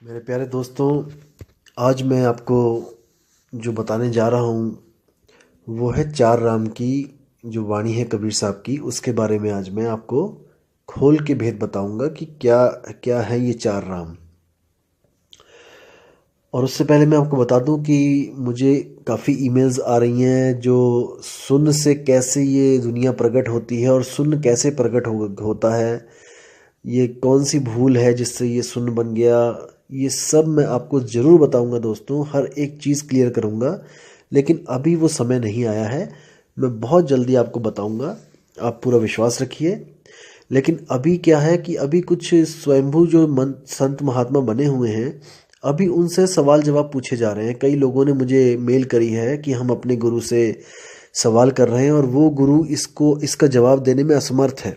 मेरे प्यारे दोस्तों, आज मैं आपको जो बताने जा रहा हूँ वो है चार राम की जो वाणी है कबीर साहब की। उसके बारे में आज मैं आपको खोल के भेद बताऊंगा कि क्या क्या है ये चार राम। और उससे पहले मैं आपको बता दूं कि मुझे काफ़ी ईमेल्स आ रही हैं जो सुन से कैसे ये दुनिया प्रकट होती है और सुन कैसे प्रकट होता है, ये कौन सी भूल है जिससे ये सुन्न बन गया। ये सब मैं आपको ज़रूर बताऊंगा दोस्तों, हर एक चीज़ क्लियर करूंगा। लेकिन अभी वो समय नहीं आया है, मैं बहुत जल्दी आपको बताऊंगा, आप पूरा विश्वास रखिए। लेकिन अभी क्या है कि अभी कुछ स्वयंभू जो संत महात्मा बने हुए हैं, अभी उनसे सवाल जवाब पूछे जा रहे हैं। कई लोगों ने मुझे मेल करी है कि हम अपने गुरु से सवाल कर रहे हैं और वो गुरु इसका जवाब देने में असमर्थ है।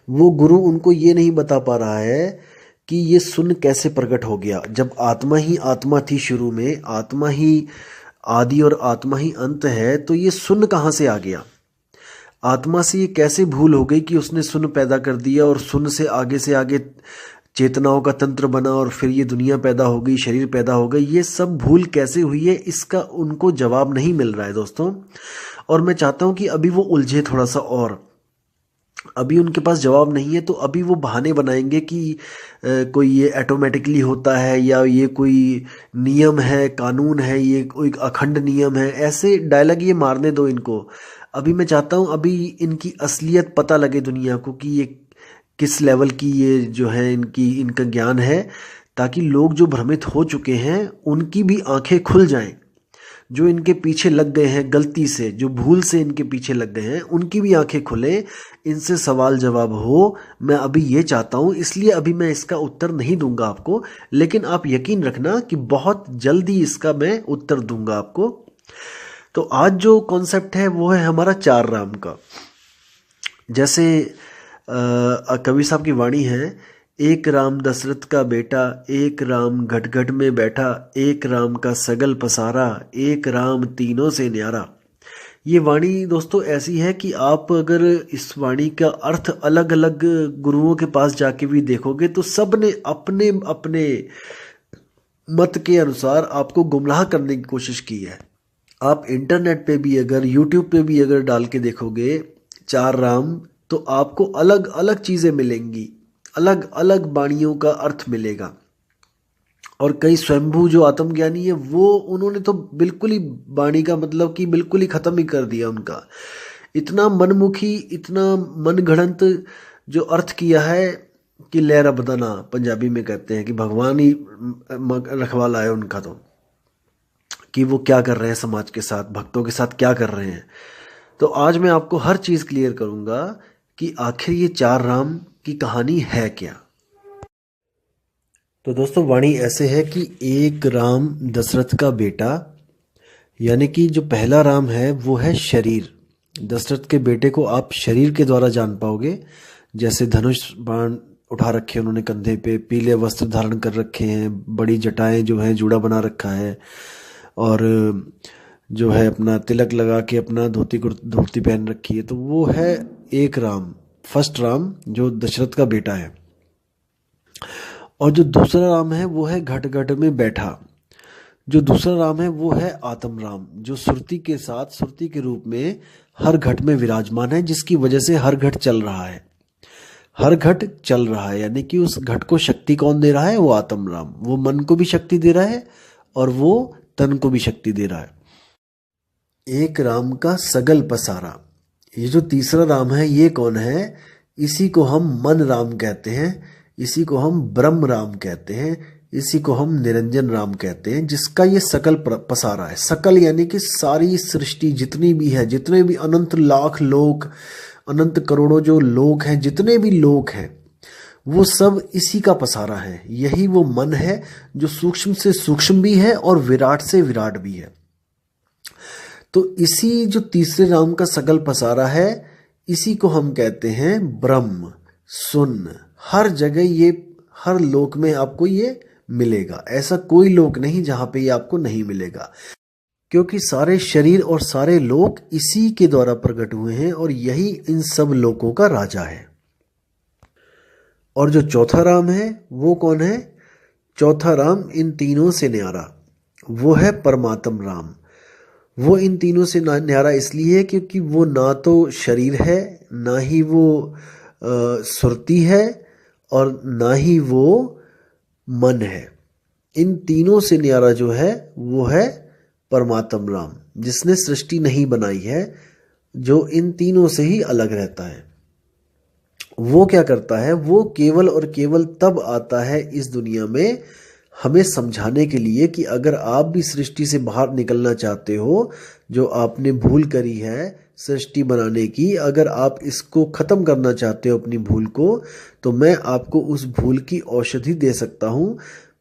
वो गुरु उनको ये नहीं बता पा रहा है कि ये सुन कैसे प्रकट हो गया। जब आत्मा ही आत्मा थी शुरू में, आत्मा ही आदि और आत्मा ही अंत है, तो ये सुन कहाँ से आ गया? आत्मा से ये कैसे भूल हो गई कि उसने सुन पैदा कर दिया और सुन से आगे चेतनाओं का तंत्र बना और फिर ये दुनिया पैदा हो गई, शरीर पैदा हो गई। ये सब भूल कैसे हुई है, इसका उनको जवाब नहीं मिल रहा है दोस्तों। और मैं चाहता हूं कि अभी वो उलझे थोड़ा सा, और अभी उनके पास जवाब नहीं है तो अभी वो बहाने बनाएंगे कि कोई ये ऑटोमेटिकली होता है या ये कोई नियम है, कानून है, ये कोई अखंड नियम है। ऐसे डायलॉग ये मारने दो इनको। अभी मैं चाहता हूँ अभी इनकी असलियत पता लगे दुनिया को कि ये किस लेवल की ये जो है इनका ज्ञान है, ताकि लोग जो भ्रमित हो चुके हैं उनकी भी आंखें खुल जाएं। जो इनके पीछे लग गए हैं गलती से, जो भूल से इनके पीछे लग गए हैं, उनकी भी आंखें खुले, इनसे सवाल जवाब हो। मैं अभी ये चाहता हूं, इसलिए अभी मैं इसका उत्तर नहीं दूंगा आपको, लेकिन आप यकीन रखना कि बहुत जल्दी इसका मैं उत्तर दूंगा आपको। तो आज जो कॉन्सेप्ट है वो है हमारा चार राम का। जैसे कबीर साहब की वाणी है, एक राम दशरथ का बेटा, एक राम घट घट में बैठा, एक राम का सगल पसारा, एक राम तीनों से न्यारा। ये वाणी दोस्तों ऐसी है कि आप अगर इस वाणी का अर्थ अलग अलग गुरुओं के पास जाके भी देखोगे तो सब ने अपने अपने मत के अनुसार आपको गुमराह करने की कोशिश की है। आप इंटरनेट पे भी अगर, यूट्यूब पे भी अगर डाल के देखोगे चार राम, तो आपको अलग अलग चीज़ें मिलेंगी, अलग अलग वाणियों का अर्थ मिलेगा। और कई स्वयंभू जो आत्मज्ञानी है वो उन्होंने तो बिल्कुल ही वाणी का मतलब कि बिल्कुल ही खत्म ही कर दिया उनका। इतना मनमुखी, इतना मनगढ़ंत जो अर्थ किया है कि लहरा बदना पंजाबी में कहते हैं कि भगवान ही रखवाला है उनका। तो कि वो क्या कर रहे हैं समाज के साथ, भक्तों के साथ क्या कर रहे हैं। तो आज मैं आपको हर चीज़ क्लियर करूंगा कि आखिर ये चार राम की कहानी है क्या। तो दोस्तों वाणी ऐसे है कि एक राम दशरथ का बेटा, यानी कि जो पहला राम है वो है शरीर। दशरथ के बेटे को आप शरीर के द्वारा जान पाओगे। जैसे धनुष बाण उठा रखे उन्होंने कंधे पे, पीले वस्त्र धारण कर रखे हैं, बड़ी जटाएं जो है जूड़ा बना रखा है, और जो है अपना तिलक लगा के अपना धोती पहन रखी है। तो वो है एक राम, फर्स्ट राम जो दशरथ का बेटा है। और जो दूसरा राम है वो है घट घट में बैठा। जो दूसरा राम है वो है आत्म राम, जो सुरती के साथ, सुरती के रूप में हर घट में विराजमान है, जिसकी वजह से हर घट चल रहा है। हर घट चल रहा है यानी कि उस घट को शक्ति कौन दे रहा है? वो आत्म राम। वो मन को भी शक्ति दे रहा है और वो तन को भी शक्ति दे रहा है। एक राम का सगल पसारा। ये जो तीसरा राम है ये कौन है? इसी को हम मन राम कहते हैं, इसी को हम ब्रह्म राम कहते हैं, इसी को हम निरंजन राम कहते हैं, जिसका ये सकल पसारा है। सकल यानी कि सारी सृष्टि जितनी भी है, जितने भी अनंत लाख लोक, अनंत करोड़ों जो लोक हैं, जितने भी लोक हैं, वो सब इसी का पसारा है। यही वो मन है जो सूक्ष्म से सूक्ष्म भी है और विराट से विराट भी है। तो इसी जो तीसरे राम का सकल पसारा है, इसी को हम कहते हैं ब्रह्म। सुन, हर जगह ये, हर लोक में आपको ये मिलेगा। ऐसा कोई लोक नहीं जहां पे ये आपको नहीं मिलेगा, क्योंकि सारे शरीर और सारे लोक इसी के द्वारा प्रकट हुए हैं और यही इन सब लोकों का राजा है। और जो चौथा राम है वो कौन है? चौथा राम इन तीनों से न्यारा, वो है परमात्म राम। वो इन तीनों से न्यारा इसलिए है क्योंकि वो ना तो शरीर है, ना ही वो सुरती है, और ना ही वो मन है। इन तीनों से न्यारा जो है वो है परमात्म राम, जिसने सृष्टि नहीं बनाई है, जो इन तीनों से ही अलग रहता है। वो क्या करता है, वो केवल और केवल तब आता है इस दुनिया में हमें समझाने के लिए कि अगर आप भी सृष्टि से बाहर निकलना चाहते हो, जो आपने भूल करी है सृष्टि बनाने की, अगर आप इसको ख़त्म करना चाहते हो अपनी भूल को, तो मैं आपको उस भूल की औषधि दे सकता हूँ।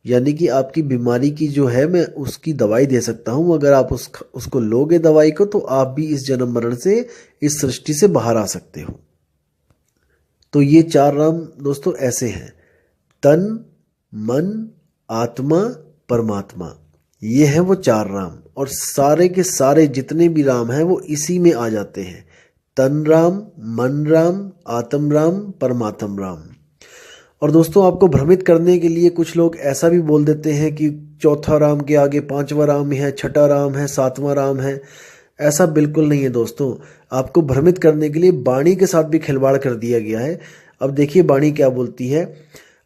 यानी कि आपकी बीमारी की जो है मैं उसकी दवाई दे सकता हूँ। अगर आप उसको लोगे दवाई को, तो आप भी इस जन्म मरण से, इस सृष्टि से बाहर आ सकते हो। तो ये चार राम दोस्तों ऐसे हैं, तन, मन, आत्मा, परमात्मा। ये है वो चार राम, और सारे के सारे जितने भी राम हैं वो इसी में आ जाते हैं। तन राम, मन राम, आत्म राम, परमात्म राम। और दोस्तों आपको भ्रमित करने के लिए कुछ लोग ऐसा भी बोल देते हैं कि चौथा राम के आगे पांचवा राम है, छठा राम है, सातवां राम है। ऐसा बिल्कुल नहीं है दोस्तों। आपको भ्रमित करने के लिए वाणी के साथ भी खिलवाड़ कर दिया गया है। अब देखिए वाणी क्या बोलती है।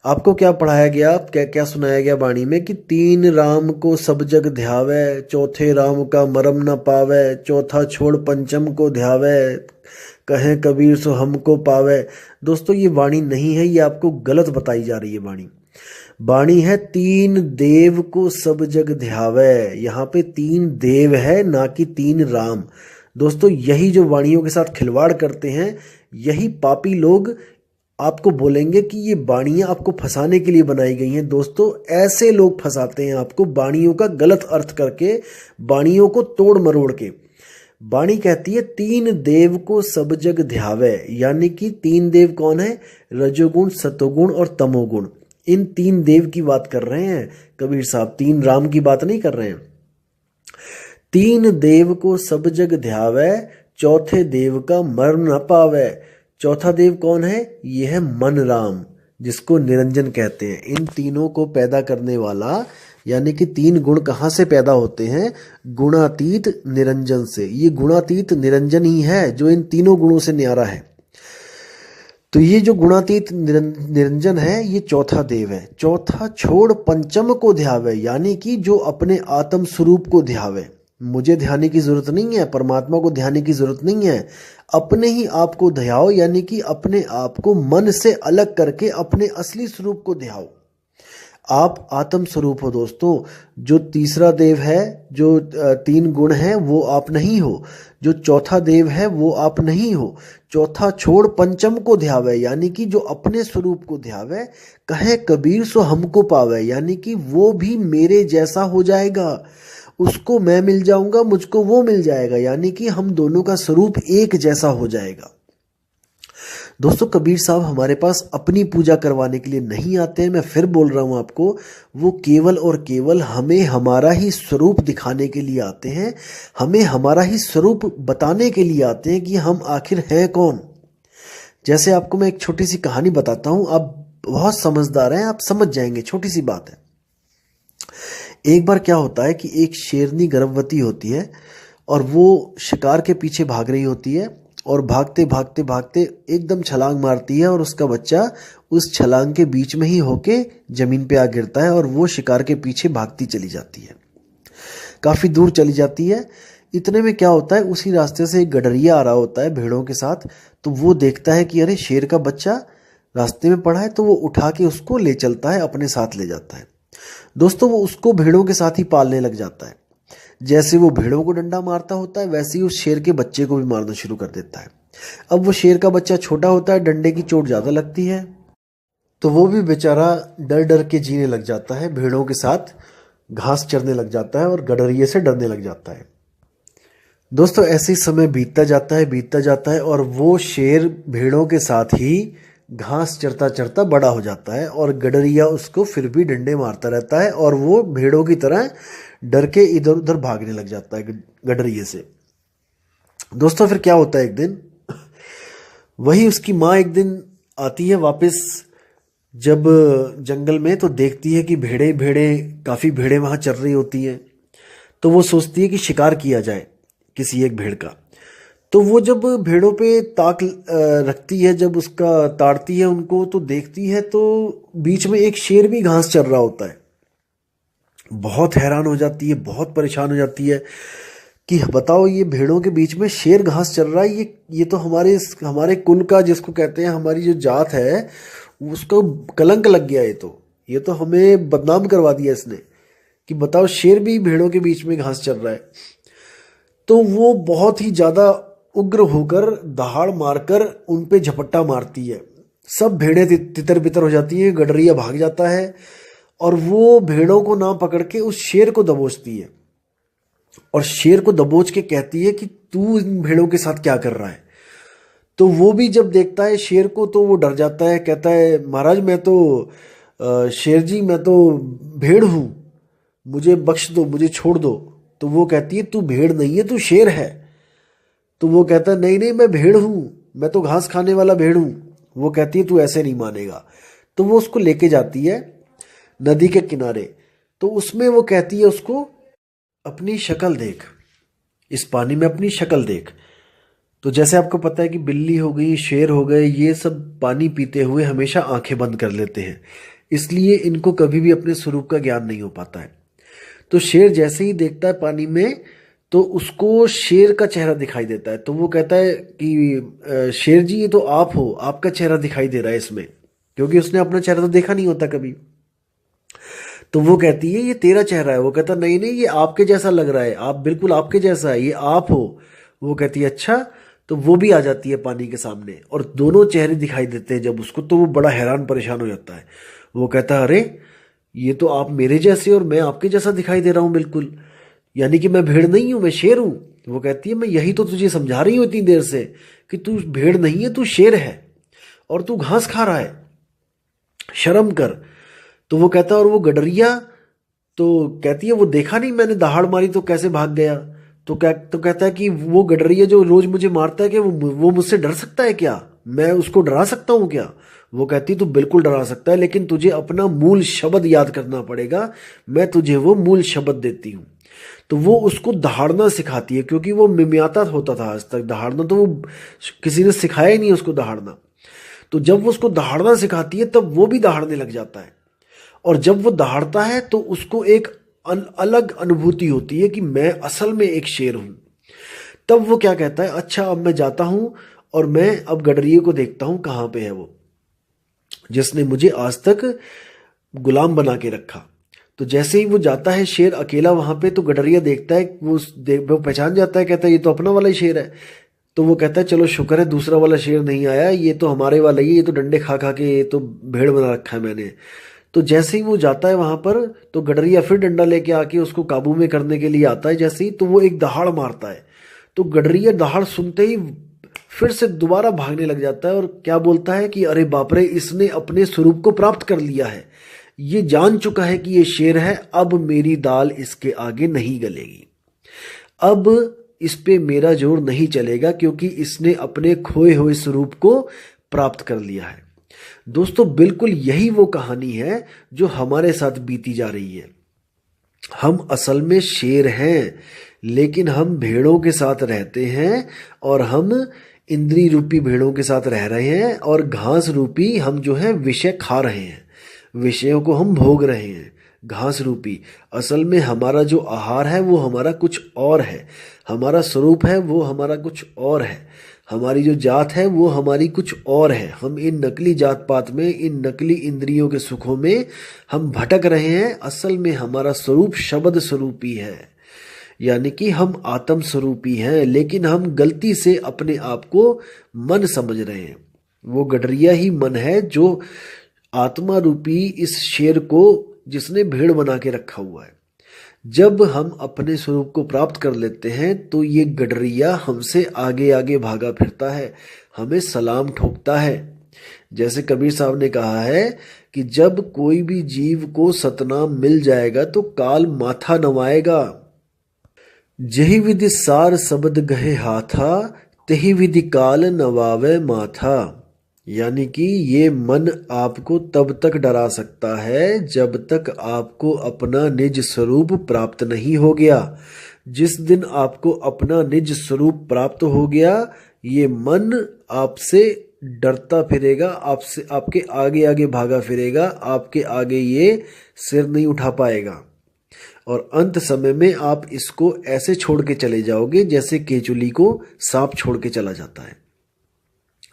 आपको क्या पढ़ाया गया, क्या क्या सुनाया गया वाणी में कि तीन राम को सब जग ध्यावे, चौथे राम का मरम न पावे, चौथा छोड़ पंचम को ध्यावे, कहें कबीर सो हमको पावे। दोस्तों ये वाणी नहीं है, ये आपको गलत बताई जा रही है वाणी। वाणी है तीन देव को सब जग ध्यावे। यहाँ पे तीन देव है, ना कि तीन राम। दोस्तों यही जो वाणियों के साथ खिलवाड़ करते हैं, यही पापी लोग आपको बोलेंगे कि ये वाणियां आपको फंसाने के लिए बनाई गई हैं। दोस्तों ऐसे लोग फंसाते हैं आपको वाणियों का गलत अर्थ करके, वाणियों को तोड़ मरोड़ के। वाणी कहती है तीन देव को सब जग ध्यावे, यानी कि तीन देव कौन है, रजोगुण, सतोगुण और तमोगुण। इन तीन देव की बात कर रहे हैं कबीर साहब, तीन राम की बात नहीं कर रहे हैं। तीन देव को सब जग ध्यावे, चौथे देव का मर्म न पावे। चौथा देव कौन है, ये है मन राम, जिसको निरंजन कहते हैं। इन तीनों को पैदा करने वाला, यानी कि तीन गुण कहाँ से पैदा होते हैं, गुणातीत निरंजन से। ये गुणातीत निरंजन ही है जो इन तीनों गुणों से न्यारा है। तो ये जो गुणातीत निरंजन है, ये चौथा देव है। चौथा छोड़ पंचम को ध्यावे, यानी कि जो अपने आत्म स्वरूप को ध्यावे। मुझे ध्याने की जरूरत नहीं है, परमात्मा को ध्याने की जरूरत नहीं है, अपने ही आप को ध्याओ, यानी कि अपने आप को मन से अलग करके अपने असली स्वरूप को ध्याओ। आप आत्म स्वरूप हो दोस्तों। जो तीसरा देव है, जो तीन गुण हैं, वो आप नहीं हो। जो चौथा देव है वो आप नहीं हो। चौथा छोड़ पंचम को ध्यावे, यानी कि जो अपने स्वरूप को ध्यावे, कहे कबीर सो हमको पावे, यानी कि वो भी मेरे जैसा हो जाएगा। उसको मैं मिल जाऊंगा, मुझको वो मिल जाएगा, यानी कि हम दोनों का स्वरूप एक जैसा हो जाएगा। दोस्तों कबीर साहब हमारे पास अपनी पूजा करवाने के लिए नहीं आते हैं, मैं फिर बोल रहा हूं आपको। वो केवल और केवल हमें हमारा ही स्वरूप दिखाने के लिए आते हैं, हमें हमारा ही स्वरूप बताने के लिए आते हैं कि हम आखिर हैं कौन। जैसे आपको मैं एक छोटी सी कहानी बताता हूं, आप बहुत समझदार हैं, आप समझ जाएंगे, छोटी सी बात है। एक बार क्या होता है कि एक शेरनी गर्भवती होती है और वो शिकार के पीछे भाग रही होती है, और भागते भागते भागते एकदम छलांग मारती है, और उसका बच्चा उस छलांग के बीच में ही होके जमीन पे आ गिरता है, और वो शिकार के पीछे भागती चली जाती है, काफी दूर चली जाती है। इतने में क्या होता है, उसी रास्ते से एक गडरिया आ रहा होता है भेड़ों के साथ। तो वो देखता है कि अरे शेर का बच्चा रास्ते में पड़ा है, तो वो उठा के उसको ले चलता है, अपने साथ ले जाता है। दोस्तों वो उसको भेड़ों के साथ ही पालने लग जाता है। जैसे वो भेड़ों को डंडा मारता होता है, वैसे ही उस शेर के बच्चे को भी मारना शुरू कर देता है। अब वो शेर का बच्चा छोटा होता है, डंडे की चोट ज्यादा लगती है, तो वो भी बेचारा डर डर के जीने लग जाता है, भेड़ों के साथ घास चरने लग जाता है और गडरिये से डरने लग जाता है। दोस्तों ऐसे ही समय बीतता जाता है, और वो शेर भेड़ों के साथ ही घास चरता चरता बड़ा हो जाता है, और गडरिया उसको फिर भी डंडे मारता रहता है, और वो भेड़ों की तरह डर के इधर उधर भागने लग जाता है गडरिये से। दोस्तों फिर क्या होता है, एक दिन वही उसकी माँ एक दिन आती है वापस जब जंगल में तो देखती है कि भेड़े भेड़े काफ़ी भेड़े वहाँ चर रही होती हैं। तो वो सोचती है कि शिकार किया जाए किसी एक भेड़ का। तो वो जब भेड़ों पे ताक रखती है, जब उसका ताड़ती है उनको, तो देखती है तो बीच में एक शेर भी घास चर रहा होता है। बहुत हैरान हो जाती है, बहुत परेशान हो जाती है कि बताओ, ये भेड़ों के बीच में शेर घास चल रहा है, ये तो हमारे हमारे कुल का, जिसको कहते हैं हमारी जो जात है, उसको कलंक लग गया। ये तो हमें बदनाम करवा दिया इसने, कि बताओ शेर भी भेड़ों के बीच में घास चल रहा है। तो वो बहुत ही ज़्यादा उग्र होकर दहाड़ मारकर उन पे झपट्टा मारती है। सब भेड़ें तितर बितर हो जाती हैं, गडरिया भाग जाता है और वो भेड़ों को ना पकड़ के उस शेर को दबोचती है और शेर को दबोच के कहती है कि तू इन भेड़ों के साथ क्या कर रहा है। तो वो भी जब देखता है शेर को तो वो डर जाता है, कहता है महाराज मैं तो शेर जी, मैं तो भेड़ हूँ, मुझे बख्श दो, मुझे छोड़ दो। तो वो कहती है तू भेड़ नहीं है, तू शेर है। तो वो कहता है नहीं नहीं, मैं भेड़ हूँ, मैं तो घास खाने वाला भेड़ हूँ। वो कहती है तू ऐसे नहीं मानेगा। तो वो उसको लेके जाती है नदी के किनारे। तो उसमें वो कहती है उसको, अपनी शक्ल देख, इस पानी में अपनी शक्ल देख। तो जैसे आपको पता है कि बिल्ली हो गई, शेर हो गए, ये सब पानी पीते हुए हमेशा आंखें बंद कर लेते हैं, इसलिए इनको कभी भी अपने स्वरूप का ज्ञान नहीं हो पाता है। तो शेर जैसे ही देखता है पानी में, तो उसको शेर का चेहरा दिखाई देता है। तो वो कहता है कि शेर जी ये तो आप हो, आपका चेहरा दिखाई दे रहा है इसमें, क्योंकि उसने अपना चेहरा तो देखा नहीं होता कभी। तो वो कहती है ये तेरा चेहरा है। वो कहता नहीं नहीं, ये आपके जैसा लग रहा है, आप बिल्कुल आपके जैसा है, ये आप हो। वो कहती है अच्छा। तो वो भी आ जाती है पानी के सामने और दोनों चेहरे दिखाई देते हैं जब उसको। तो वो बड़ा हैरान परेशान हो जाता है। वो कहता है अरे, ये तो आप मेरे जैसे और मैं आपके जैसा दिखाई दे रहा हूँ बिल्कुल, यानी कि मैं भेड़ नहीं हूँ, मैं शेर हूँ। वो कहती है मैं यही तो तुझे समझा रही हूँ इतनी देर से कि तू भेड़ नहीं है, तू शेर है और तू घास खा रहा है, शर्म कर। तो वो कहता है और वो गडरिया, तो कहती है वो देखा नहीं मैंने दहाड़ मारी तो कैसे भाग गया। तो कहता है कि वो गडरिया जो रोज मुझे मारता है, कि वो मुझसे डर सकता है क्या, मैं उसको डरा सकता हूँ क्या। वो कहती तू बिल्कुल डरा सकता है, लेकिन तुझे अपना मूल शब्द याद करना पड़ेगा, मैं तुझे वो मूल शब्द देती हूँ। तो वो उसको दहाड़ना सिखाती है, क्योंकि वो मिमियाता होता था आज तक दहाड़ना, तो वो किसी ने सिखाया ही नहीं उसको दहाड़ना। तो जब वो उसको दहाड़ना सिखाती है तब वो भी दहाड़ने लग जाता है। और जब वो दहाड़ता है तो उसको एक अलग अनुभूति होती है कि मैं असल में एक शेर हूं। तब वो क्या कहता है, अच्छा अब मैं जाता हूं और मैं अब गडरिये को देखता हूं कहां पे है वो, जिसने मुझे आज तक गुलाम बना के रखा। तो जैसे ही वो जाता है शेर अकेला वहां पे, तो गडरिया देखता है, वो पहचान जाता है, कहता है ये तो अपना वाला ही शेर है। तो वो कहता है चलो शुक्र है दूसरा वाला शेर नहीं आया, ये तो हमारे वाला ही है, ये तो डंडे खा खा के ये तो भेड़ बना रखा है मैंने। तो जैसे ही वो जाता है वहां पर, तो गडरिया फिर डंडा लेके आके उसको काबू में करने के लिए आता है। जैसे ही तो वो एक दहाड़ मारता है, तो गडरिया दहाड़ सुनते ही फिर से दोबारा भागने लग जाता है और क्या बोलता है कि अरे बाप रे, इसने अपने स्वरूप को प्राप्त कर लिया है, ये जान चुका है कि ये शेर है, अब मेरी दाल इसके आगे नहीं गलेगी, अब इस पे मेरा जोर नहीं चलेगा, क्योंकि इसने अपने खोए हुए स्वरूप को प्राप्त कर लिया है। दोस्तों बिल्कुल यही वो कहानी है जो हमारे साथ बीती जा रही है। हम असल में शेर हैं, लेकिन हम भेड़ों के साथ रहते हैं और हम इंद्री रूपी भेड़ों के साथ रह रहे हैं, और घास रूपी हम जो है विषय खा रहे हैं, विषयों को हम भोग रहे हैं घास रूपी। असल में हमारा जो आहार है वो हमारा कुछ और है, हमारा स्वरूप है वो हमारा कुछ और है, हमारी जो जात है वो हमारी कुछ और है। हम इन नकली जात पात में, इन नकली इंद्रियों के सुखों में हम भटक रहे हैं। असल में हमारा स्वरूप शब्द स्वरूपी है, यानी कि हम आत्म स्वरूपी हैं, लेकिन हम गलती से अपने आप को मन समझ रहे हैं। वो गडरिया ही मन है जो आत्मा रूपी इस शेर को, जिसने भेड़ बना के रखा हुआ है। जब हम अपने स्वरूप को प्राप्त कर लेते हैं तो ये गडरिया हमसे आगे आगे भागा फिरता है, हमें सलाम ठोकता है। जैसे कबीर साहब ने कहा है कि जब कोई भी जीव को सतनाम मिल जाएगा तो काल माथा नवाएगा। जही विधि सार शब्द गहे हाथा, तही विधि काल नवावे माथा। यानी कि ये मन आपको तब तक डरा सकता है जब तक आपको अपना निज स्वरूप प्राप्त नहीं हो गया। जिस दिन आपको अपना निज स्वरूप प्राप्त हो गया, ये मन आपसे डरता फिरेगा, आपसे आपके आगे आगे भागा फिरेगा, आपके आगे ये सिर नहीं उठा पाएगा। और अंत समय में आप इसको ऐसे छोड़ के चले जाओगे जैसे केचुली को सांप छोड़ के चला जाता है।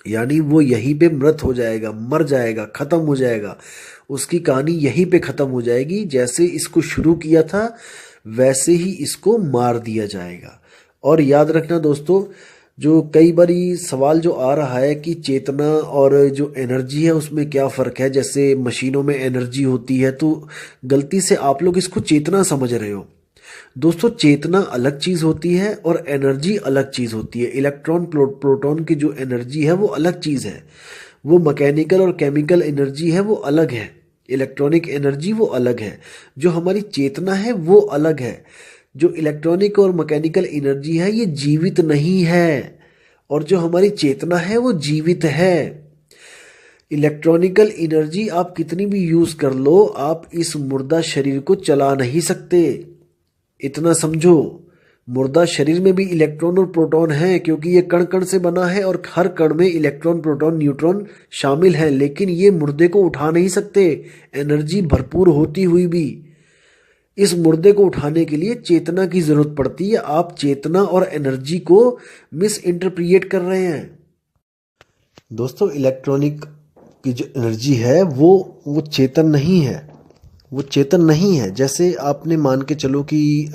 यानी वो यहीं पे मृत हो जाएगा, मर जाएगा, खत्म हो जाएगा। उसकी कहानी यहीं पे खत्म हो जाएगी। जैसे इसको शुरू किया था वैसे ही इसको मार दिया जाएगा। और याद रखना दोस्तों, जो कई बारी सवाल जो आ रहा है कि चेतना और जो एनर्जी है उसमें क्या फ़र्क है, जैसे मशीनों में एनर्जी होती है, तो गलती से आप लोग इसको चेतना समझ रहे हो। दोस्तों, चेतना अलग चीज़ होती है और एनर्जी अलग चीज़ होती है। इलेक्ट्रॉन प्रोटॉन की जो एनर्जी है वो अलग चीज़ है। वो मैकेनिकल और केमिकल एनर्जी है, वो अलग है। इलेक्ट्रॉनिक एनर्जी वो अलग है। जो हमारी चेतना है वो अलग है। जो इलेक्ट्रॉनिक और मैकेनिकल एनर्जी है ये जीवित नहीं है, और जो हमारी चेतना है वो जीवित है। इलेक्ट्रॉनिकल एनर्जी आप कितनी भी यूज़ कर लो, आप इस मुर्दा शरीर को चला नहीं सकते। इतना समझो, मुर्दा शरीर में भी इलेक्ट्रॉन और प्रोटॉन है, क्योंकि ये कण कण से बना है और हर कण में इलेक्ट्रॉन, प्रोटॉन, न्यूट्रॉन शामिल है। लेकिन ये मुर्दे को उठा नहीं सकते, एनर्जी भरपूर होती हुई भी। इस मुर्दे को उठाने के लिए चेतना की जरूरत पड़ती है। आप चेतना और एनर्जी को मिस इंटरप्रिएट कर रहे हैं। दोस्तों, इलेक्ट्रॉनिक की जो एनर्जी है वो चेतन नहीं है, वो चेतन नहीं है। जैसे आपने मान के चलो कि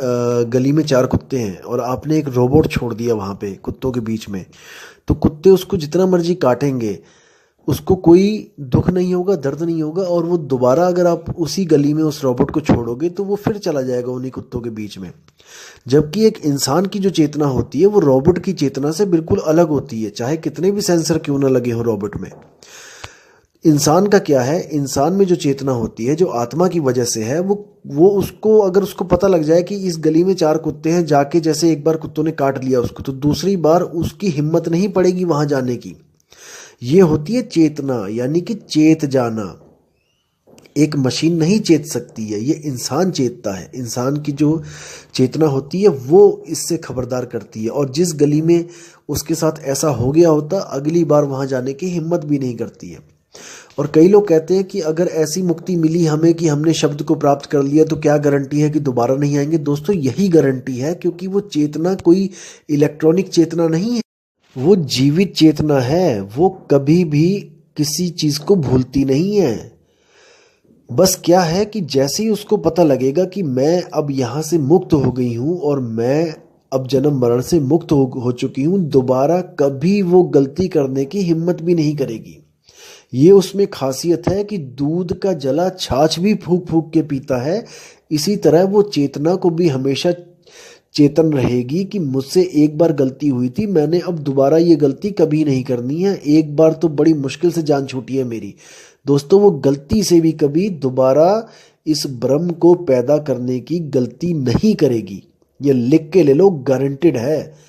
गली में 4 कुत्ते हैं और आपने एक रोबोट छोड़ दिया वहाँ पे कुत्तों के बीच में, तो कुत्ते उसको जितना मर्जी काटेंगे, उसको कोई दुख नहीं होगा, दर्द नहीं होगा, और वो दोबारा अगर आप उसी गली में उस रोबोट को छोड़ोगे तो वो फिर चला जाएगा उन्हीं कुत्तों के बीच में। जबकि एक इंसान की जो चेतना होती है वो रोबोट की चेतना से बिल्कुल अलग होती है, चाहे कितने भी सेंसर क्यों ना लगे हो रोबोट में। इंसान का क्या है, इंसान में जो चेतना होती है, जो आत्मा की वजह से है, वो उसको, अगर उसको पता लग जाए कि इस गली में 4 कुत्ते हैं, जाके जैसे एक बार कुत्तों ने काट लिया उसको, तो दूसरी बार उसकी हिम्मत नहीं पड़ेगी वहां जाने की। ये होती है चेतना, यानी कि चेत जाना। एक मशीन नहीं चेत सकती है, ये इंसान चेतता है। इंसान की जो चेतना होती है वो इससे खबरदार करती है, और जिस गली में उसके साथ ऐसा हो गया होता, अगली बार वहां जाने की हिम्मत भी नहीं करती है। और कई लोग कहते हैं कि अगर ऐसी मुक्ति मिली हमें कि हमने शब्द को प्राप्त कर लिया, तो क्या गारंटी है कि दोबारा नहीं आएंगे। दोस्तों, यही गारंटी है, क्योंकि वो चेतना कोई इलेक्ट्रॉनिक चेतना नहीं है, वो जीवित चेतना है। वो कभी भी किसी चीज को भूलती नहीं है। बस क्या है कि जैसे ही उसको पता लगेगा कि मैं अब यहाँ से मुक्त हो गई हूँ और मैं अब जन्म मरण से मुक्त हो चुकी हूँ, दोबारा कभी वो गलती करने की हिम्मत भी नहीं करेगी। ये उसमें खासियत है कि दूध का जला छाछ भी फूक फूक के पीता है। इसी तरह वो चेतना को भी हमेशा चेतन रहेगी कि मुझसे एक बार गलती हुई थी, मैंने अब दोबारा ये गलती कभी नहीं करनी है। एक बार तो बड़ी मुश्किल से जान छूटी है मेरी। दोस्तों, वो गलती से भी कभी दोबारा इस ब्रह्म को पैदा करने की गलती नहीं करेगी। ये लिख के ले लो, गारंटेड है।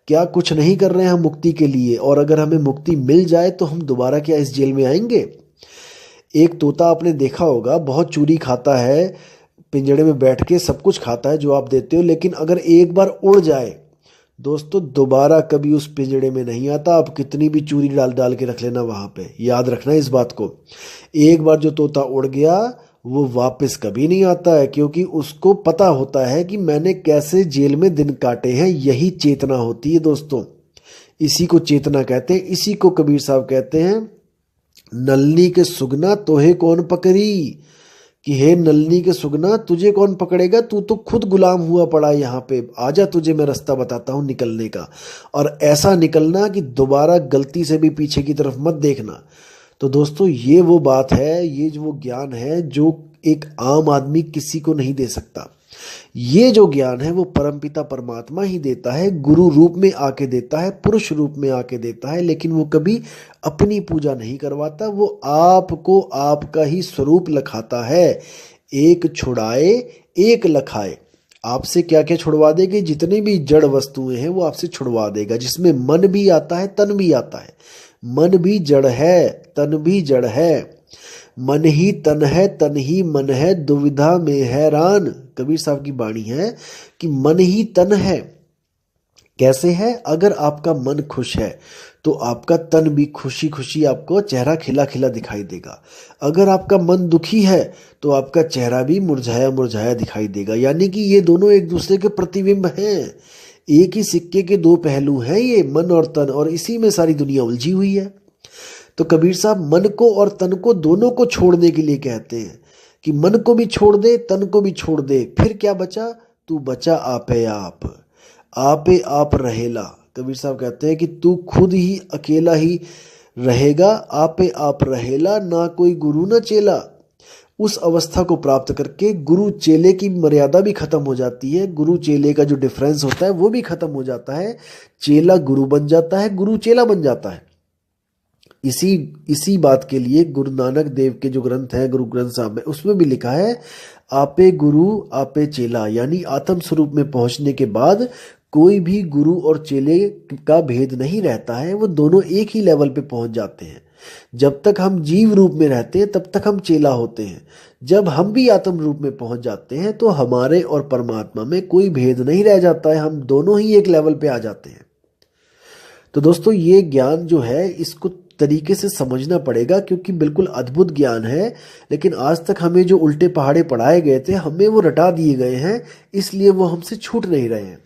क्या कुछ नहीं कर रहे हैं हम मुक्ति के लिए, और अगर हमें मुक्ति मिल जाए तो हम दोबारा क्या इस जेल में आएंगे। एक तोता आपने देखा होगा, बहुत चूरी खाता है, पिंजड़े में बैठ के सब कुछ खाता है जो आप देते हो, लेकिन अगर एक बार उड़ जाए दोस्तों, दोबारा कभी उस पिंजड़े में नहीं आता। आप कितनी भी चूरी डाल डाल के रख लेना वहां पे, याद रखना इस बात को। एक बार जो तोता उड़ गया वो वापस कभी नहीं आता है, क्योंकि उसको पता होता है कि मैंने कैसे जेल में दिन काटे हैं। यही चेतना होती है दोस्तों, इसी को चेतना कहते हैं। इसी को कबीर साहब कहते हैं, नलनी के सुगना तोहे कौन पकड़ी, कि हे नलनी के सुगना तुझे कौन पकड़ेगा, तू तो खुद गुलाम हुआ पड़ा है यहाँ पे। आजा, तुझे मैं रास्ता बताता हूँ निकलने का, और ऐसा निकलना कि दोबारा गलती से भी पीछे की तरफ मत देखना। तो दोस्तों, ये वो बात है, ये जो वो ज्ञान है जो एक आम आदमी किसी को नहीं दे सकता। ये जो ज्ञान है वो परमपिता परमात्मा ही देता है, गुरु रूप में आके देता है, पुरुष रूप में आके देता है। लेकिन वो कभी अपनी पूजा नहीं करवाता, वो आपको आपका ही स्वरूप लखाता है। एक छुड़ाए एक लखाए। आपसे क्या क्या छुड़वा देगी, जितनी भी जड़ वस्तुएं हैं वो आपसे छुड़वा देगा, जिसमें मन भी आता है, तन भी आता है। मन भी जड़ है तन भी जड़ है, मन ही तन है तन ही मन है, दुविधा में हैरान। कबीर साहब की वाणी है कि मन ही तन है। कैसे है? अगर आपका मन खुश है तो आपका तन भी खुशी खुशी, आपको चेहरा खिला खिला दिखाई देगा। अगर आपका मन दुखी है तो आपका चेहरा भी मुरझाया मुरझाया दिखाई देगा। यानी कि ये दोनों एक दूसरे के प्रतिबिंब हैं, एक ही सिक्के के दो पहलू हैं ये मन और तन, और इसी में सारी दुनिया उलझी हुई है। तो कबीर साहब मन को और तन को दोनों को छोड़ने के लिए कहते हैं कि मन को भी छोड़ दे तन को भी छोड़ दे, फिर क्या बचा? तू बचा आपे आप रहेला। कबीर साहब कहते हैं कि तू खुद ही अकेला ही रहेगा, आपे आप रहेला, ना कोई गुरु ना चेला। उस अवस्था को प्राप्त करके गुरु चेले की मर्यादा भी खत्म हो जाती है, गुरु चेले का जो डिफरेंस होता है वो भी खत्म हो जाता है, चेला गुरु बन जाता है, गुरु चेला बन जाता है। इसी बात के लिए गुरु नानक देव के जो ग्रंथ हैं, गुरु ग्रंथ साहब में, उसमें भी लिखा है आपे गुरु आपे चेला। यानी आत्म स्वरूप में पहुंचने के बाद कोई भी गुरु और चेले का भेद नहीं रहता है, वो दोनों एक ही लेवल पे पहुंच जाते हैं। जब तक हम जीव रूप में रहते हैं तब तक हम चेला होते हैं, जब हम भी आत्म रूप में पहुंच जाते हैं तो हमारे और परमात्मा में कोई भेद नहीं रह जाता है, हम दोनों ही एक लेवल पे आ जाते हैं। तो दोस्तों ये ज्ञान जो है इसको तरीके से समझना पड़ेगा, क्योंकि बिल्कुल अद्भुत ज्ञान है, लेकिन आज तक हमें जो उल्टे पहाड़े पढ़ाए गए थे हमें वो रटा दिए गए हैं, इसलिए वो हमसे छूट नहीं रहे हैं।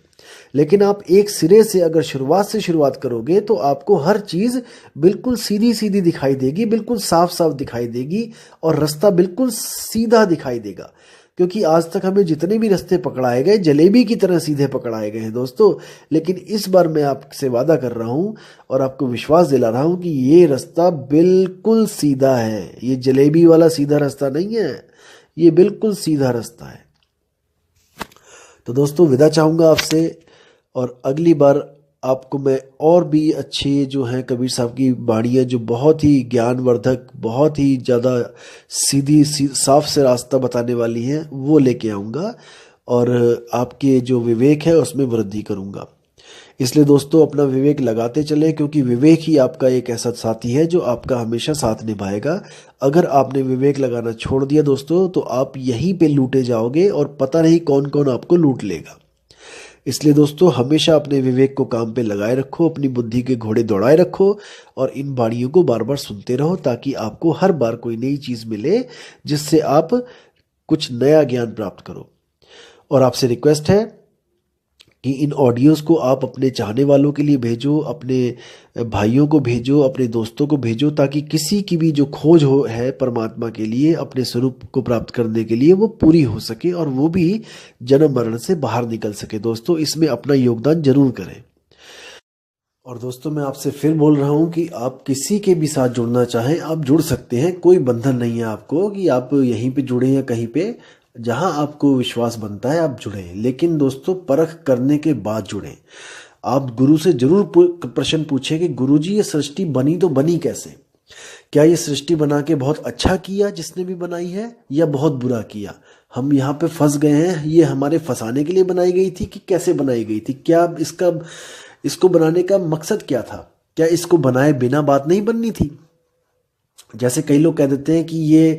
लेकिन आप एक सिरे से अगर शुरुआत करोगे तो आपको हर चीज बिल्कुल सीधी सीधी दिखाई देगी, बिल्कुल साफ साफ दिखाई देगी, और रास्ता बिल्कुल सीधा दिखाई देगा। क्योंकि आज तक हमें जितने भी रास्ते पकड़ाए गए जलेबी की तरह सीधे पकड़ाए गए हैं दोस्तों, लेकिन इस बार मैं आपसे वादा कर रहा हूं और आपको विश्वास दिला रहा हूं कि ये रास्ता बिल्कुल सीधा है, ये जलेबी वाला सीधा रास्ता नहीं है, ये बिल्कुल सीधा रास्ता है। तो दोस्तों विदा चाहूंगा आपसे, और अगली बार आपको मैं और भी अच्छे जो हैं कबीर साहब की वाणियाँ जो बहुत ही ज्ञानवर्धक, बहुत ही ज़्यादा साफ से रास्ता बताने वाली हैं वो लेके आऊँगा, और आपके जो विवेक है उसमें वृद्धि करूँगा। इसलिए दोस्तों अपना विवेक लगाते चले, क्योंकि विवेक ही आपका एक ऐसा साथी है जो आपका हमेशा साथ निभाएगा। अगर आपने विवेक लगाना छोड़ दिया दोस्तों तो आप यहीं पे लूटे जाओगे और पता नहीं कौन कौन आपको लूट लेगा। इसलिए दोस्तों हमेशा अपने विवेक को काम पे लगाए रखो, अपनी बुद्धि के घोड़े दौड़ाए रखो, और इन वाणियों को बार बार सुनते रहो, ताकि आपको हर बार कोई नई चीज़ मिले जिससे आप कुछ नया ज्ञान प्राप्त करो। और आपसे रिक्वेस्ट है कि इन ऑडियोज़ को आप अपने चाहने वालों के लिए भेजो, अपने भाइयों को भेजो, अपने दोस्तों को भेजो, ताकि किसी की भी जो खोज है परमात्मा के लिए, अपने स्वरूप को प्राप्त करने के लिए, वो पूरी हो सके और वो भी जन्म मरण से बाहर निकल सके। दोस्तों इसमें अपना योगदान जरूर करें। और दोस्तों मैं आपसे फिर बोल रहा हूँ कि आप किसी के भी साथ जुड़ना चाहें आप जुड़ सकते हैं, कोई बंधन नहीं है आपको कि आप यहीं पे जुड़े या कहीं पे, जहां आपको विश्वास बनता है आप जुड़ें, लेकिन दोस्तों परख करने के बाद जुड़ें। आप गुरु से जरूर प्रश्न पूछें कि गुरुजी ये सृष्टि बनी तो बनी कैसे? क्या ये सृष्टि बना के बहुत अच्छा किया जिसने भी बनाई है, या बहुत बुरा किया? हम यहाँ पे फंस गए हैं, ये हमारे फंसाने के लिए बनाई गई थी कि कैसे बनाई गई थी? क्या इसको बनाने का मकसद क्या था? क्या इसको बनाए बिना बात नहीं बननी थी? जैसे कई लोग कह देते हैं कि ये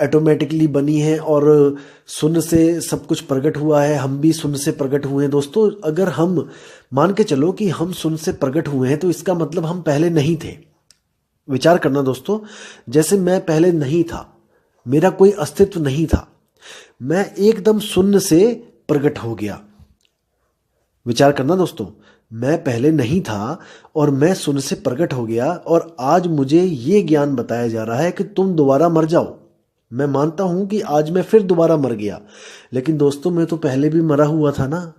ऑटोमेटिकली बनी है और शून्य से सब कुछ प्रकट हुआ है, हम भी शून्य से प्रकट हुए हैं। दोस्तों अगर हम मान के चलो कि हम शून्य से प्रकट हुए हैं तो इसका मतलब हम पहले नहीं थे। विचार करना दोस्तों, जैसे मैं पहले नहीं था, मेरा कोई अस्तित्व नहीं था, मैं एकदम शून्य से प्रकट हो गया। विचार करना दोस्तों, मैं पहले नहीं था और मैं शून्य से प्रकट हो गया, और आज मुझे ये ज्ञान बताया जा रहा है कि तुम दोबारा मर जाओ। मैं मानता हूं कि आज मैं फिर दोबारा मर गया, लेकिन दोस्तों मैं तो पहले भी मरा हुआ था ना।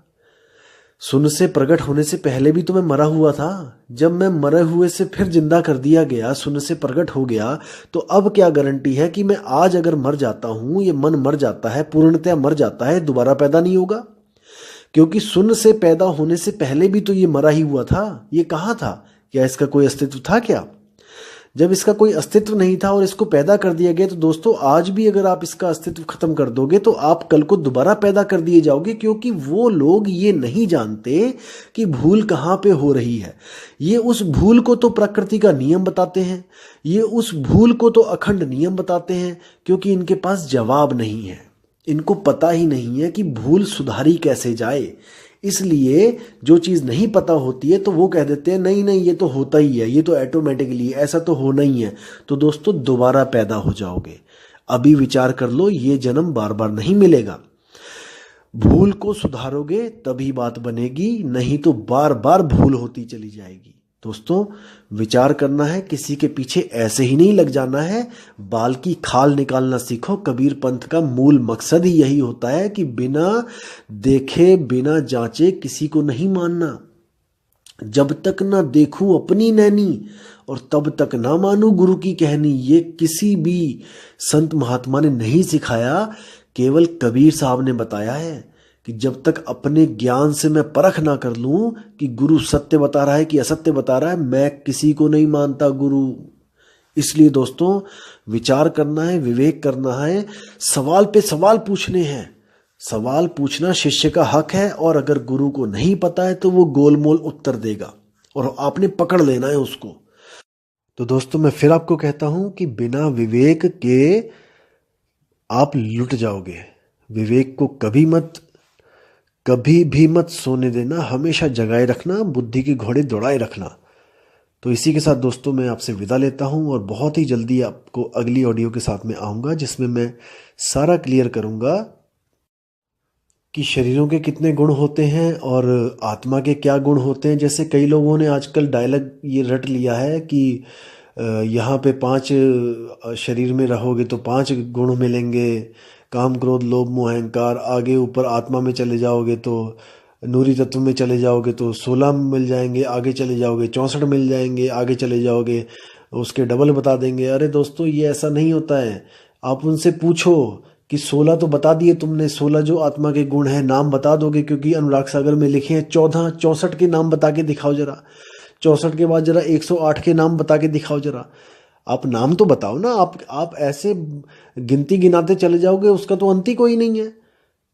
शून्य से प्रकट होने से पहले भी तो मैं मरा हुआ था। जब मैं मरे हुए से फिर जिंदा कर दिया गया, शून्य से प्रकट हो गया, तो अब क्या गारंटी है कि मैं आज अगर मर जाता हूं, ये मन मर जाता है, पूर्णतया मर जाता है, दोबारा पैदा नहीं होगा? क्योंकि शून्य से पैदा होने से पहले भी तो ये मरा ही हुआ था। ये कहाँ था? क्या इसका कोई अस्तित्व था क्या? जब इसका कोई अस्तित्व नहीं था और इसको पैदा कर दिया गया, तो दोस्तों आज भी अगर आप इसका अस्तित्व खत्म कर दोगे तो आप कल को दोबारा पैदा कर दिए जाओगे, क्योंकि वो लोग ये नहीं जानते कि भूल कहाँ पे हो रही है। ये उस भूल को तो प्रकृति का नियम बताते हैं, ये उस भूल को तो अखंड नियम बताते हैं, क्योंकि इनके पास जवाब नहीं है। इनको पता ही नहीं है कि भूल सुधारी कैसे जाए। इसलिए जो चीज़ नहीं पता होती है तो वो कह देते हैं नहीं नहीं ये तो होता ही है, ये तो ऑटोमेटिकली, ऐसा तो होना ही है। तो दोस्तों दोबारा पैदा हो जाओगे। अभी विचार कर लो, ये जन्म बार बार नहीं मिलेगा। भूल को सुधारोगे तभी बात बनेगी, नहीं तो बार बार भूल होती चली जाएगी। दोस्तों विचार करना है, किसी के पीछे ऐसे ही नहीं लग जाना है। बाल की खाल निकालना सीखो। कबीर पंथ का मूल मकसद ही यही होता है कि बिना देखे बिना जांचे किसी को नहीं मानना। जब तक ना देखूं अपनी नैनी और तब तक ना मानूं गुरु की कहनी। ये किसी भी संत महात्मा ने नहीं सिखाया, केवल कबीर साहब ने बताया है कि जब तक अपने ज्ञान से मैं परख ना कर लूं कि गुरु सत्य बता रहा है कि असत्य बता रहा है, मैं किसी को नहीं मानता गुरु। इसलिए दोस्तों विचार करना है, विवेक करना है, सवाल पे सवाल पूछने हैं। सवाल पूछना शिष्य का हक है, और अगर गुरु को नहीं पता है तो वो गोलमोल उत्तर देगा और आपने पकड़ लेना है उसको। तो दोस्तों मैं फिर आपको कहता हूं कि बिना विवेक के आप लुट जाओगे। विवेक को कभी भी मत सोने देना, हमेशा जगाए रखना, बुद्धि के घोड़े दौड़ाए रखना। तो इसी के साथ दोस्तों मैं आपसे विदा लेता हूं, और बहुत ही जल्दी आपको अगली ऑडियो के साथ में आऊँगा, जिसमें मैं सारा क्लियर करूँगा कि शरीरों के कितने गुण होते हैं और आत्मा के क्या गुण होते हैं। जैसे कई लोगों ने आजकल डायलॉग ये रट लिया है कि यहाँ पे 5 शरीर में रहोगे तो 5 गुण मिलेंगे, काम क्रोध लोभ मोह अहंकार। आगे ऊपर आत्मा में चले जाओगे तो नूरी तत्व में चले जाओगे तो 16 मिल जाएंगे, आगे चले जाओगे 64 मिल जाएंगे, आगे चले जाओगे उसके डबल बता देंगे। अरे दोस्तों ये ऐसा नहीं होता है। आप उनसे पूछो कि 16 तो बता दिए तुमने, 16 जो आत्मा के गुण हैं नाम बता दोगे, क्योंकि अनुराग सागर में लिखे हैं 14, 64 के नाम बता के दिखाओ जरा। 64 के बाद जरा 108 के नाम बता के दिखाओ जरा। आप नाम तो बताओ ना। आप ऐसे गिनती गिनाते चले जाओगे, उसका तो अंत ही कोई नहीं है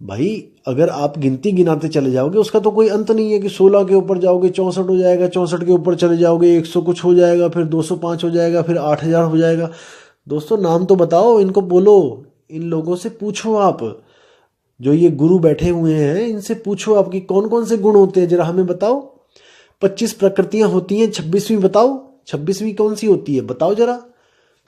भाई। अगर आप गिनती गिनाते चले जाओगे उसका तो कोई अंत नहीं है कि 16 के ऊपर जाओगे 64 हो जाएगा, 64 के ऊपर चले जाओगे 100 कुछ हो जाएगा, फिर 205 हो जाएगा, फिर 8000 हो जाएगा। दोस्तों नाम तो बताओ, इनको बोलो, इन लोगों से पूछो। आप जो ये गुरु बैठे हुए हैं इनसे पूछो आपकी कौन कौन से गुण होते हैं, जरा हमें बताओ। 25 प्रकृतियां होती हैं, 26वीं बताओ, 26वीं कौन सी होती है बताओ जरा।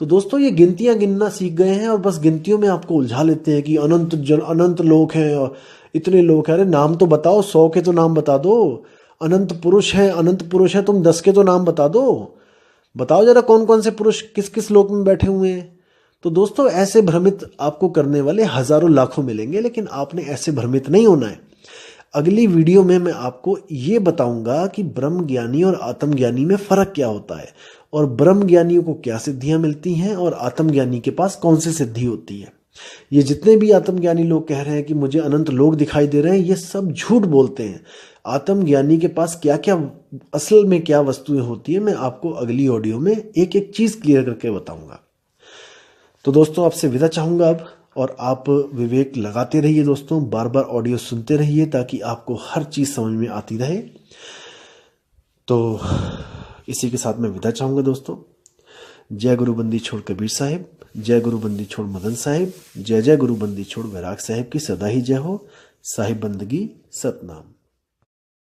तो दोस्तों ये गिनतियां गिनना सीख गए हैं और बस गिनतियों में आपको उलझा लेते हैं कि अनंत लोक हैं और इतने लोग हैं। अरे नाम तो बताओ, 100 के तो नाम बता दो। अनंत पुरुष है, तुम 10 के तो नाम बता दो। बताओ जरा कौन कौन से पुरुष किस किस लोक में बैठे हुए हैं। तो दोस्तों ऐसे भ्रमित आपको करने वाले हजारों लाखों मिलेंगे, लेकिन आपने ऐसे भ्रमित नहीं होना है। अगली वीडियो में मैं आपको ये बताऊंगा कि ब्रह्म ज्ञानी और आत्मज्ञानी में फर्क क्या होता है, और ब्रह्म ज्ञानियों को क्या सिद्धियां मिलती हैं और आत्मज्ञानी के पास कौन सी सिद्धि होती है। ये जितने भी आत्मज्ञानी लोग कह रहे हैं कि मुझे अनंत लोग दिखाई दे रहे हैं, ये सब झूठ बोलते हैं। आत्मज्ञानी के पास क्या क्या असल में क्या वस्तुएं होती है, मैं आपको अगली ऑडियो में एक एक चीज क्लियर करके बताऊंगा। तो दोस्तों आपसे विदा चाहूंगा अब, और आप विवेक लगाते रहिए दोस्तों, बार बार ऑडियो सुनते रहिए ताकि आपको हर चीज़ समझ में आती रहे। तो इसी के साथ मैं विदा चाहूंगा दोस्तों। जय गुरु बंदी छोड़ कबीर साहिब, जय गुरु बंदी छोड़ मदन साहिब, जय जय गुरु बंदी छोड़ वैराग साहिब की सदा ही जय हो। साहिब बंदगी सतनाम।